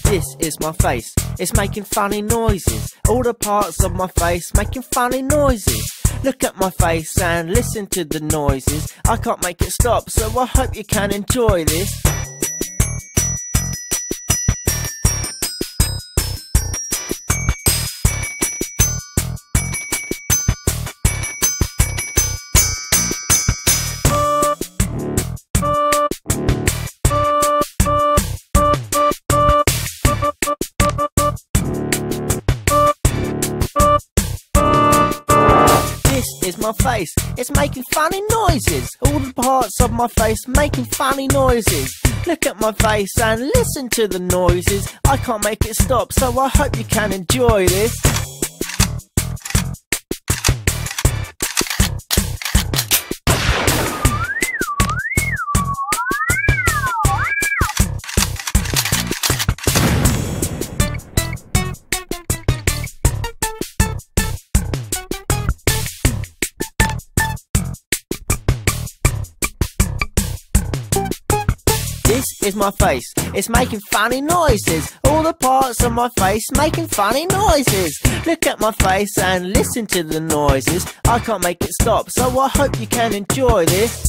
This is my face, it's making funny noises. All the parts of my face making funny noises. Look at my face and listen to the noises. I can't make it stop, so I hope you can enjoy this. This is my face, it's making funny noises. All the parts of my face making funny noises. Look at my face and listen to the noises. I can't make it stop, so I hope you can enjoy this. This is my face, it's making funny noises. All the parts of my face making funny noises. Look at my face and listen to the noises. I can't make it stop, so I hope you can enjoy this.